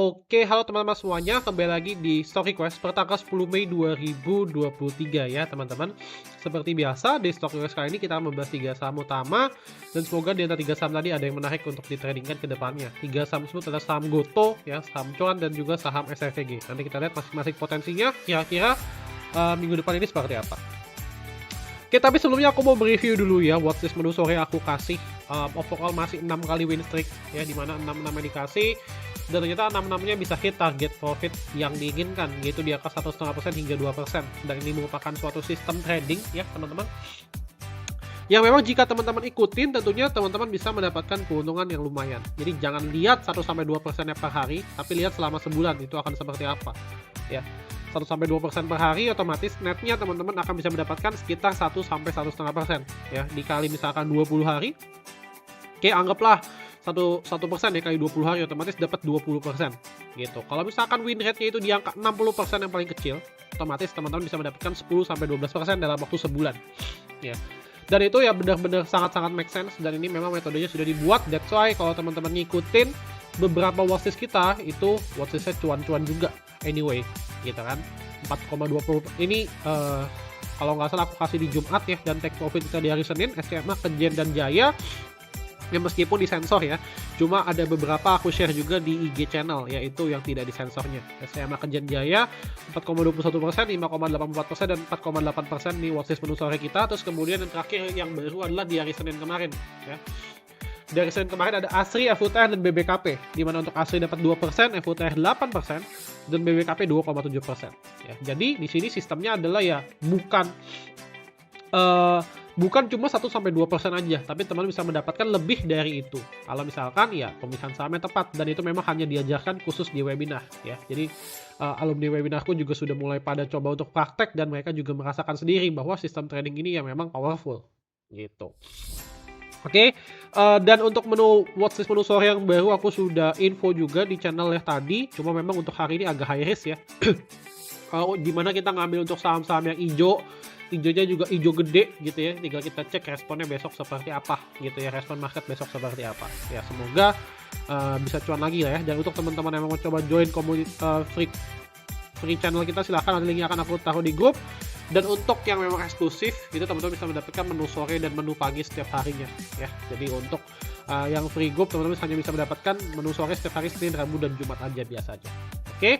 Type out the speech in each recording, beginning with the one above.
Oke, halo teman-teman semuanya, kembali lagi di Stock Request per tanggal 10 Mei 2023 ya teman-teman. Seperti biasa, di Stock Request kali ini kita membahas 3 saham utama, dan semoga di antara 3 saham tadi ada yang menarik untuk ditradingkan ke depannya. 3 saham tersebut adalah saham Goto, ya, saham Cuan, dan juga saham SRVG. Nanti kita lihat masing-masing potensinya, kira-kira minggu depan ini seperti apa. Oke, tapi sebelumnya aku mau mereview dulu ya watchlist menu sore yang aku kasih. Overall masih 6 kali win streak ya, dimana 6-6 yang dikasih dan ternyata 6-6-nya bisa hit target profit yang diinginkan, yaitu di angka 1,5% hingga 2%. Dan ini merupakan suatu sistem trading ya teman-teman, yang memang jika teman-teman ikutin tentunya teman-teman bisa mendapatkan keuntungan yang lumayan. Jadi jangan lihat 1-2% per hari, tapi lihat selama sebulan itu akan seperti apa ya. 1-2% per hari, otomatis netnya teman-teman akan bisa mendapatkan sekitar 1-1,5% ya, dikali misalkan 20 hari. Oke, anggaplah 1% ya, kali 20 hari otomatis dapat 20% gitu. Kalau misalkan win rate-nya itu di angka 60% yang paling kecil, otomatis teman-teman bisa mendapatkan 10-12% dalam waktu sebulan ya. Dan itu ya benar-benar sangat-sangat make sense, dan ini memang metodenya sudah dibuat. That's why kalau teman-teman ngikutin beberapa watchlist kita, itu watchlistnya cuan-cuan juga anyway gitu kan. 4,20 ini kalau nggak salah aku kasih di Jumat ya, dan take profit kita di hari Senin, SMA, Kejen, dan Jaya ya, meskipun disensor ya, cuma ada beberapa aku share juga di IG channel, yaitu yang tidak disensornya. SMA, Kejen, Jaya 4,21%, 5,84%, dan 4,8% di watchlist menu sore kita. Terus kemudian yang terakhir yang baru adalah di hari Senin kemarin ya. Dari Senin kemarin ada ASRI, FUTR, dan BBKP, di mana untuk ASRI dapat 2%, FUTR 8%, dan BBKP 2,7% ya. Jadi di sini sistemnya adalah ya bukan cuma 1-2% aja, tapi teman bisa mendapatkan lebih dari itu kalau misalkan ya pemilihan sahamnya tepat, dan itu memang hanya diajarkan khusus di webinar ya. Jadi alumni webinarku juga sudah mulai pada coba untuk praktek, dan mereka juga merasakan sendiri bahwa sistem trading ini yang memang powerful gitu. Oke, dan untuk watchlist menu sore yang baru aku sudah info juga di channel ya tadi, cuma memang untuk hari ini agak high risk ya. Dimana kita ngambil untuk saham-saham yang hijaunya juga hijau gede gitu ya, tinggal kita cek responnya besok seperti apa gitu ya, respon market besok seperti apa ya. Semoga bisa cuan lagi lah ya. Dan untuk teman-teman yang mau coba join komunitas free channel kita, silahkan, nanti linknya akan aku taruh di grup. Dan untuk yang memang eksklusif itu teman-teman bisa mendapatkan menu sore dan menu pagi setiap harinya ya. Jadi untuk yang free group teman-teman hanya bisa mendapatkan menu sore setiap hari Senin, Rabu, dan Jumat aja biasa aja. Oke,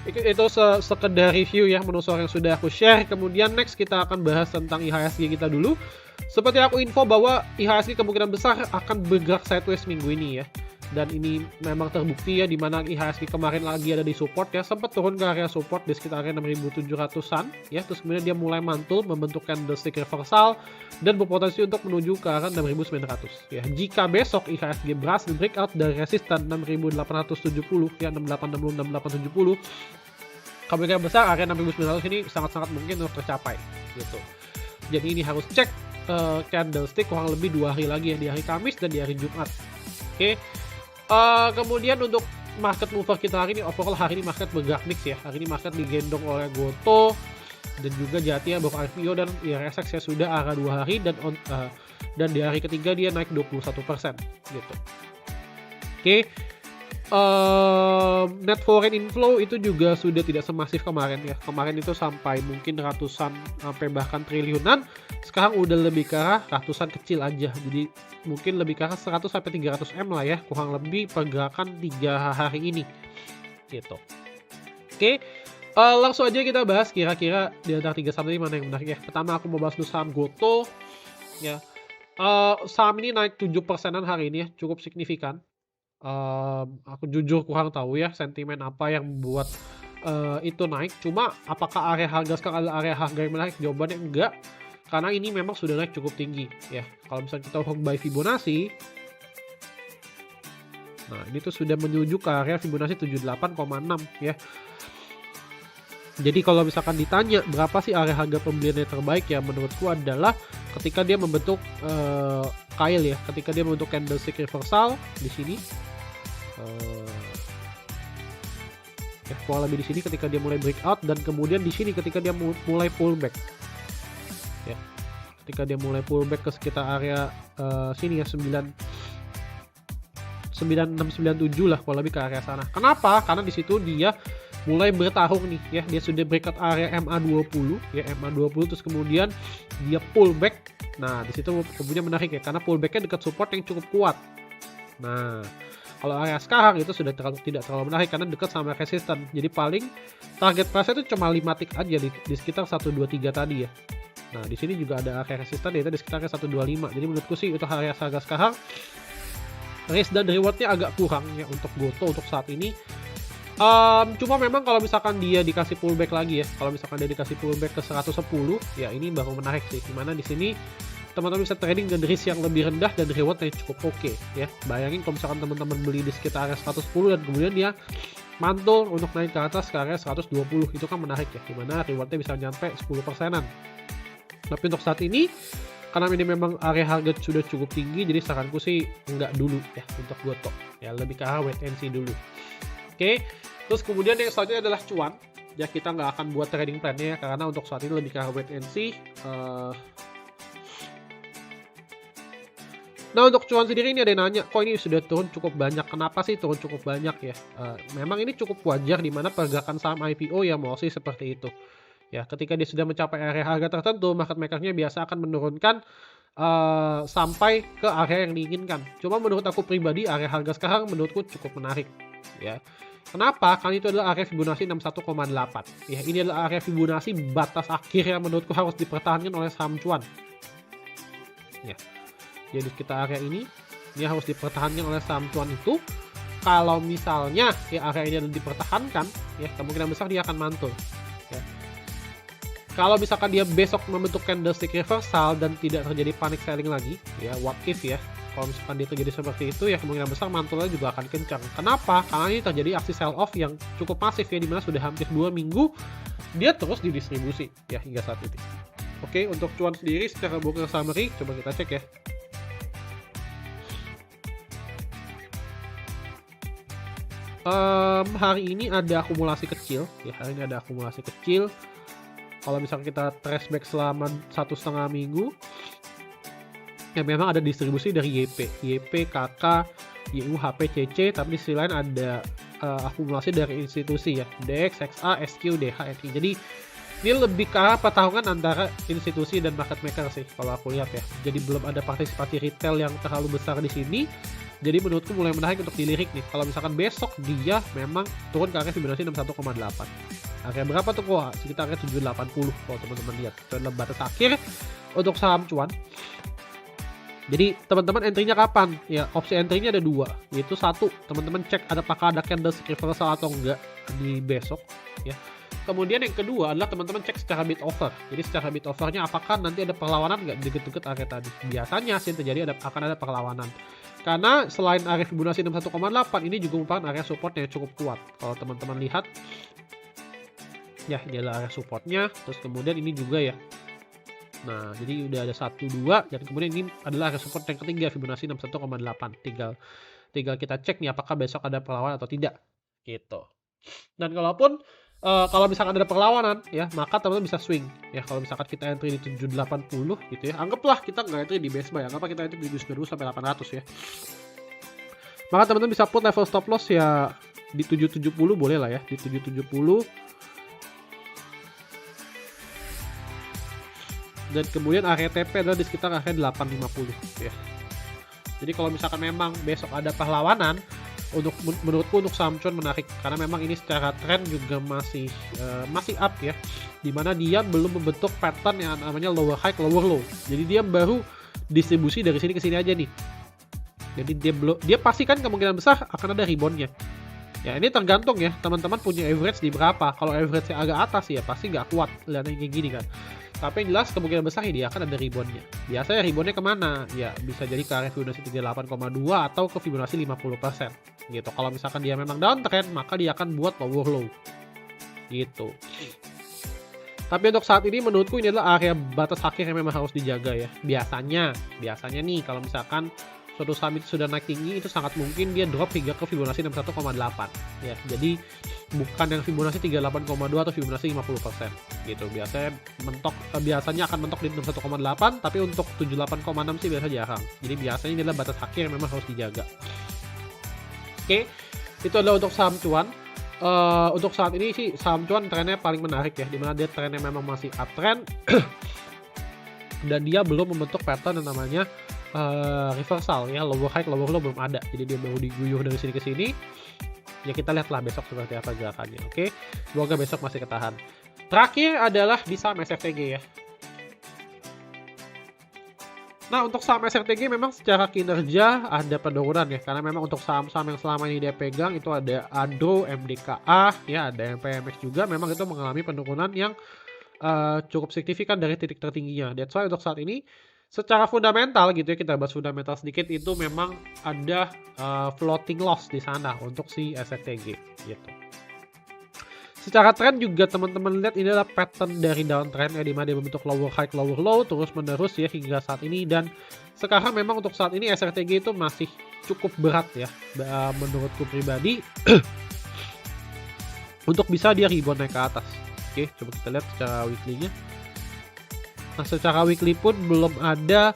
itu sekedar review ya menu sore yang sudah aku share. Kemudian next kita akan bahas tentang IHSG kita dulu. Seperti aku info bahwa IHSG kemungkinan besar akan bergerak sideways minggu ini ya. Dan ini memang terbukti ya, dimana IHSG kemarin lagi ada di support ya, sempat turun ke area support di sekitar area 6.700-an ya, terus kemudian dia mulai mantul membentuk candlestick reversal dan berpotensi untuk menuju ke arah 6.900 ya. Jika besok IHSG berhasil breakout dari resisten 6.870 ya, 6860, 6870, kemungkinan besar area 6.900 ini sangat-sangat mungkin untuk tercapai gitu. Jadi ini harus cek candlestick kurang lebih 2 hari lagi ya, di hari Kamis dan di hari Jumat. Oke. Kemudian untuk market mover kita hari ini, overall hari ini market bergerak mix ya. Hari ini market digendong oleh Goto dan juga Jati ya, baru IPO, dan IRSX ya sudah arah 2 hari, dan di hari ketiga dia naik 21% gitu. Oke. Net foreign inflow itu juga sudah tidak semasif kemarin ya. Kemarin itu sampai mungkin ratusan sampai bahkan triliunan. Sekarang udah lebih ke arah ratusan kecil aja. Jadi mungkin lebih ke arah 100-300 M lah ya, kurang lebih pergerakan 3 hari ini gitu. Oke, langsung aja kita bahas kira-kira di antara 3 saham ini mana yang menarik ya. Pertama aku mau bahas dulu saham Goto ya. Saham ini naik 7%-an hari ini ya, cukup signifikan. Aku jujur kurang tahu ya sentimen apa yang membuat itu naik. Cuma apakah area harga sekarang adalah area harga yang menarik? Jawabannya enggak, karena ini memang sudah naik cukup tinggi ya. Kalau misalnya kita lihat by Fibonacci, nah ini tuh sudah menuju ke area Fibonacci 78,6 ya. Jadi kalau misalkan ditanya berapa sih area harga pembelian yang terbaik, ya menurutku adalah ketika dia membentuk kail ya, ketika dia membentuk candlestick reversal di sini. Kurang lebih di sini ketika dia mulai breakout, dan kemudian di sini ketika dia mulai pullback ya, ketika dia mulai pullback ke sekitar area sini ya, 9697 lah kalau lebih ke area sana. Kenapa? Karena di situ dia mulai bertarung nih ya, dia sudah breakout area MA20 ya, MA20 terus kemudian dia pullback. Nah di situ kemudian menarik ya, karena pullbacknya dekat support yang cukup kuat. Nah kalau area sekarang itu sudah tidak terlalu menarik karena dekat sama resisten. Jadi paling target price itu cuma 5 tick aja di sekitar 123 tadi ya. Nah di sini juga ada area resisten yaitu di sekitar 125. Jadi menurutku sih itu area harga sekarang risk dan rewardnya agak kurang ya untuk Gotoh untuk saat ini. Cuma memang kalau misalkan dia dikasih pullback lagi ya, kalau misalkan dia dikasih pullback ke 110 ya, ini baru menarik sih, dimana di sini teman-teman bisa trading dengan risk yang lebih rendah dan reward yang cukup oke ya. Bayangin kalau misalkan teman-teman beli di sekitar area 110 dan kemudian dia mantul untuk naik ke atas ke area 120, itu kan menarik ya, dimana rewardnya bisa nyampe 10%-an. Tapi untuk saat ini karena ini memang area harga sudah cukup tinggi, jadi saranku sih enggak dulu ya untuk Gotoh ya, lebih ke arah wait and see dulu. Oke, terus kemudian yang selanjutnya adalah cuan. Ya kita nggak akan buat trading plan-nya ya, karena untuk saat ini lebih ke wait and see. Nah untuk cuan sendiri ini ada yang nanya, kok ini sudah turun cukup banyak? Kenapa sih turun cukup banyak ya? Memang ini cukup wajar di mana pergerakan saham IPO ya mau sih seperti itu. Ya ketika dia sudah mencapai area harga tertentu, market maker-nya biasa akan menurunkan sampai ke area yang diinginkan. Cuma menurut aku pribadi area harga sekarang menurutku cukup menarik ya. Kenapa? Karena itu adalah area Fibonacci 61,8 ya, ini adalah area Fibonacci batas akhir yang menurutku harus dipertahankan oleh saham cuan ya. Jadi kita area ini harus dipertahankan oleh saham cuan itu. Kalau misalnya ya area ini dipertahankan ya, kemungkinan besar dia akan mantul ya. Kalau misalkan dia besok membentuk candlestick reversal dan tidak terjadi panic selling lagi ya, what if ya, kalau misalkan dia terjadi seperti itu ya, kemungkinan besar mantulnya juga akan kencang. Kenapa? Karena ini terjadi aksi sell off yang cukup masif ya, dimana sudah hampir 2 minggu dia terus didistribusi ya hingga saat ini. Oke, untuk cuan sendiri secara broker summary coba kita cek ya. Hari ini ada akumulasi kecil ya, hari ini ada akumulasi kecil. Kalau misalnya kita trace back selama 1,5 minggu ya, memang ada distribusi dari YP, KK, YU, HP, CC, tapi di sisi lain ada akumulasi dari institusi ya, DX, XA, SQ, DH, NI. Jadi ini lebih ke arah pertarungan antara institusi dan market maker sih kalau aku lihat ya. Jadi belum ada partisipasi retail yang terlalu besar di sini. Jadi menurutku mulai menarik untuk dilirik nih. Kalau misalkan besok dia memang turun ke area Fibonacci 61,8. Area berapa tuh? Wah, sekitar area 780 kalau teman-teman lihat. Itu adalah batas akhir untuk saham cuan. Jadi teman-teman entry-nya kapan? Ya, opsi entry-nya ada 2. Yaitu 1, teman-teman cek apakah ada candlestick reversal atau enggak di besok ya. Kemudian yang kedua adalah teman-teman cek secara bid offer. Jadi secara bid offernya apakah nanti ada perlawanan nggak deket-deket area tadi. Biasanya sih terjadi akan ada perlawanan. Karena selain area Fibonacci 61,8 ini juga merupakan area support yang cukup kuat. Kalau teman-teman lihat ya, ini adalah area supportnya. Terus kemudian ini juga ya. Nah jadi udah ada 1, 2 dan kemudian ini adalah area support yang ketiga Fibonacci 61,8. Tinggal kita cek nih apakah besok ada perlawanan atau tidak gitu. Dan kalau misalkan ada perlawanan ya, maka teman-teman bisa swing ya. Kalau misalkan kita entry di 780 gitu ya, anggaplah kita nggak entry di base buy, anggaplah kita entry di 790 sampai 800 ya, maka teman-teman bisa put level stop loss ya di 770 boleh lah ya, di 770. Dan kemudian area TP adalah di sekitar area 850 ya. Jadi kalau misalkan memang besok ada perlawanan, menurutku untuk saham cuan menarik karena memang ini secara tren juga masih up ya, dimana dia belum membentuk pattern yang namanya lower high lower low. Jadi dia baru distribusi dari sini ke sini aja nih. Jadi dia pastikan kemungkinan besar akan ada reboundnya. Ya ini tergantung ya, teman-teman punya average di berapa. Kalau average-nya agak atas ya pasti nggak kuat lihat kayak gini kan. Tapi yang jelas kemungkinan besar dia akan ada reboundnya. Biasanya reboundnya kemana? Ya bisa jadi ke area Fibonacci 38,2 atau ke Fibonacci 50% gitu. Kalau misalkan dia memang downtrend, maka dia akan buat lower low gitu. Tapi untuk saat ini menurutku ini adalah area batas akhir yang memang harus dijaga ya. Biasanya nih kalau misalkan suatu saham itu sudah naik tinggi, itu sangat mungkin dia drop hingga ke Fibonacci 61,8 ya. Jadi bukan yang Fibonacci 38,2 atau Fibonacci 50% gitu. Biasanya akan mentok di 61,8, tapi untuk 78,6 sih biasa jarang. Jadi biasanya ini adalah batas akhir yang memang harus dijaga. Oke, itu adalah untuk saham cuan. Untuk saat ini sih saham cuan trennya paling menarik ya, dimana dia trennya memang masih uptrend dan dia belum membentuk pattern yang namanya reversal ya, lower high lower low belum ada, jadi dia baru diguyur dari sini ke sini. Ya kita lihatlah besok seperti apa gerakannya. Oke, semoga besok masih ketahan. Terakhir adalah di saham SRTG ya. Nah, untuk saham SRTG memang secara kinerja ada penurunan ya, karena memang untuk saham-saham yang selama ini dia pegang itu ada Adro, MDKA, ya ada MPMX juga, memang itu mengalami penurunan yang cukup signifikan dari titik tertingginya. That's why untuk saat ini secara fundamental gitu ya, kita bahas fundamental sedikit, itu memang ada floating loss di sana untuk si SRTG gitu. Secara tren juga teman-teman lihat ini adalah pattern dari downtrend ya, dimana dia membentuk lower high lower low terus menerus ya hingga saat ini, dan sekarang memang untuk saat ini SRTG itu masih cukup berat ya menurutku pribadi untuk bisa dia rebound naik ke atas. Oke, coba kita lihat secara weekly-nya. Nah, secara weekly pun belum ada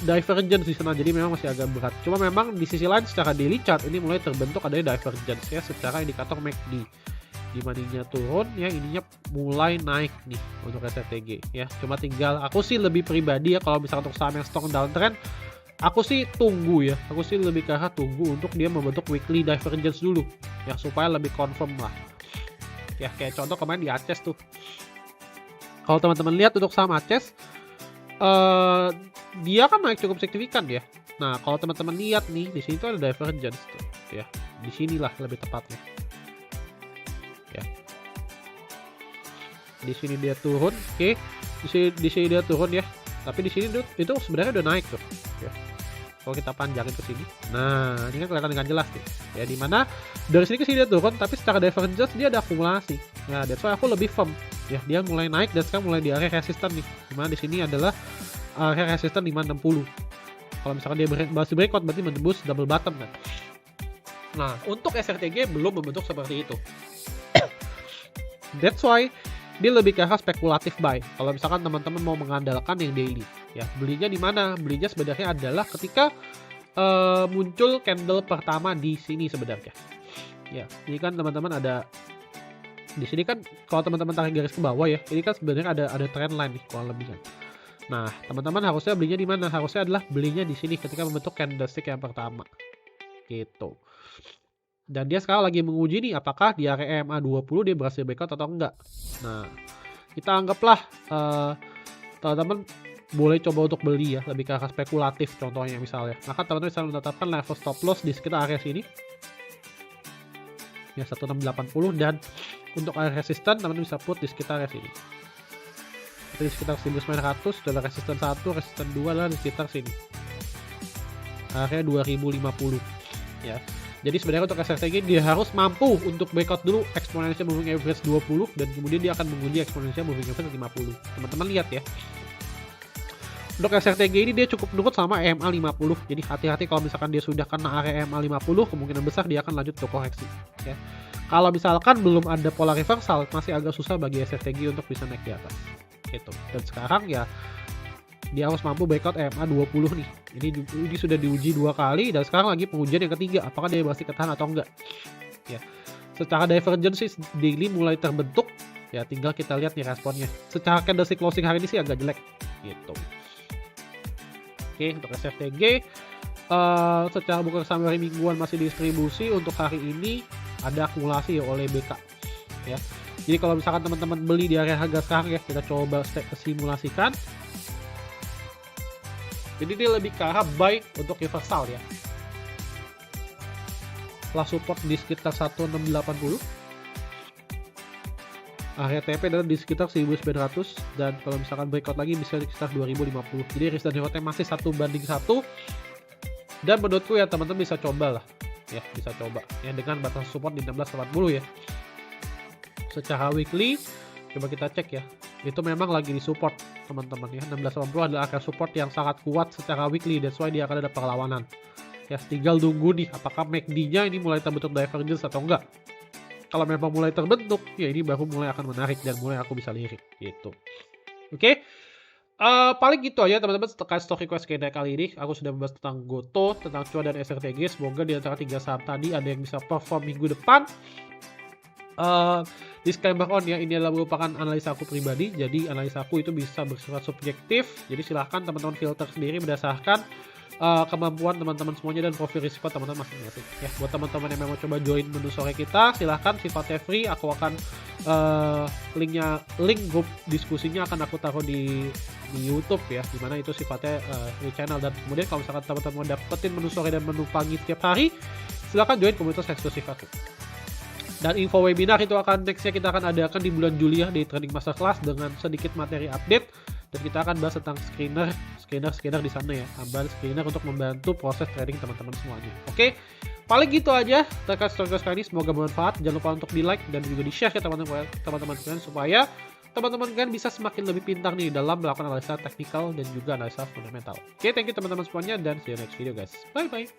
divergence di sana, jadi memang masih agak berat. Cuma memang di sisi lain secara daily chart ini mulai terbentuk adanya divergence ya secara indikator MACD. Di maninya turun ya, ininya mulai naik nih untuk SRTG ya. Cuma tinggal aku sih lebih pribadi ya, kalau misalnya untuk saham yang strong downtrend, aku sih tunggu ya. Aku sih lebih ke arah tunggu untuk dia membentuk weekly divergence dulu ya, supaya lebih confirm lah. Ya kayak contoh kemarin di Aces tuh. Kalau teman-teman lihat untuk saham Aces, dia kan naik cukup signifikan ya. Nah, kalau teman-teman lihat nih di sini tuh ada divergence tuh ya. Di sinilah lebih tepatnya. Ya. Di sini dia turun, oke. Di sini dia turun ya. Tapi di sini itu sebenarnya udah naik tuh. Ya. Kalau kita panjangin ke sini, nah ini kan kelihatan dengan jelas nih. Ya, dimana dari sini ke sini dia turun, tapi secara divergence dia ada akumulasi. Nah, that's why aku lebih firm. Ya, dia mulai naik dan sekarang mulai di area resisten nih. Dimana di sini adalah area resisten 560. Kalau misalkan dia masih breakout berarti menembus double bottom kan. Nah, untuk SRTG belum membentuk seperti itu. That's why dia lebih ke arah spekulatif buy. Kalau misalkan teman-teman mau mengandalkan yang daily, ya belinya di mana? Belinya sebenarnya adalah ketika muncul candle pertama di sini sebenarnya. Ya, ini kan teman-teman ada di sini kan, kalau teman-teman tarik garis ke bawah ya, ini kan sebenarnya ada trend line nih kurang lebih kan. Nah, teman-teman harusnya belinya di mana? Harusnya adalah belinya di sini ketika membentuk candlestick yang pertama. Gitu. Dan dia sekarang lagi menguji nih apakah di area EMA 20 dia berhasil breakout atau enggak. Nah, kita anggaplah teman-teman boleh coba untuk beli ya, lebih ke arah spekulatif contohnya misalnya. Maka teman-teman bisa menetapkan level stop loss di sekitar area sini. Ya 1680, dan untuk area resisten teman-teman bisa put di sekitar area sini. Di sekitar 1900 adalah resisten 1, resisten 2 adalah di sekitar sini. Area 2050 ya. Jadi sebenarnya untuk SRTG dia harus mampu untuk breakout dulu exponential moving average 20 dan kemudian dia akan menguji exponential moving average 50. Teman-teman lihat ya. Untuk SRTG ini dia cukup nurut sama EMA 50. Jadi hati-hati kalau misalkan dia sudah kena area EMA 50, kemungkinan besar dia akan lanjut ke koreksi ya. Kalau misalkan belum ada pola reversal, masih agak susah bagi SRTG untuk bisa naik di atas. Gitu. Dan sekarang ya dia harus mampu breakout EMA 20 nih. Ini sudah diuji 2 kali dan sekarang lagi pengujian yang ketiga, apakah dia masih ketahan atau enggak. Ya. Secara divergence daily mulai terbentuk, ya tinggal kita lihat nih responnya. Secara candlestick closing hari ini sih agak jelek gitu. Oke, untuk SRTG secara buka summary mingguan masih distribusi. Untuk hari ini ada akumulasi ya oleh BK ya. Jadi kalau misalkan teman-teman beli di area harga sekarang ya, kita coba simulasikan. Jadi dia lebih ke arah buy untuk reversal ya. Setelah support di sekitar 1680. Area TP adalah di sekitar 1900, dan kalau misalkan breakout lagi bisa di sekitar 2050. Jadi risk dan rewardnya masih 1:1. Dan menurutku ya teman-teman bisa coba lah. Ya, bisa coba ya dengan batas support di 1680 ya. Secara weekly coba kita cek ya. Itu memang lagi di support teman-teman ya. 1680 adalah area support yang sangat kuat secara weekly, that's why dia akan ada perlawanan. Ya, tinggal tunggu nih apakah MACD-nya ini mulai terbentuk divergence atau enggak. Kalau memang mulai terbentuk, ya ini baru mulai akan menarik dan mulai aku bisa lirik gitu. Oke. Paling gitu aja teman-teman terkait stock request Q&A kali ini. Aku sudah membahas tentang Goto, tentang cuan dan SRTG. Semoga di antara 3 saham tadi ada yang bisa perform minggu depan. Disclaimer on ya, ini adalah merupakan analisa aku pribadi, jadi analisa aku itu bisa bersifat subjektif. Jadi silahkan teman-teman filter sendiri berdasarkan kemampuan teman-teman semuanya dan profil risiko teman-teman masing-masing. Ya, buat teman-teman yang mau coba join menu sore kita, silahkan, sifatnya free. Aku akan link grup diskusinya akan aku taruh di YouTube ya, dimana itu sifatnya free channel. Dan kemudian kalau misalkan teman-teman mau dapetin menu sore dan menu pagi setiap hari, silahkan join komunitas eksklusif aku. Dan info webinar itu akan nextnya kita akan adakan di bulan Juli ya, di Trading Masterclass dengan sedikit materi update. Dan kita akan bahas tentang screener di sana ya, tambahan screener untuk membantu proses trading teman-teman semuanya. Oke, paling gitu aja terkait stock kali ini, semoga bermanfaat. Jangan lupa untuk di like dan juga di share ke teman-teman kalian supaya teman-teman kalian bisa semakin lebih pintar nih dalam melakukan analisa teknikal dan juga analisa fundamental. Oke, thank you teman-teman semuanya dan see you next video guys. Bye bye.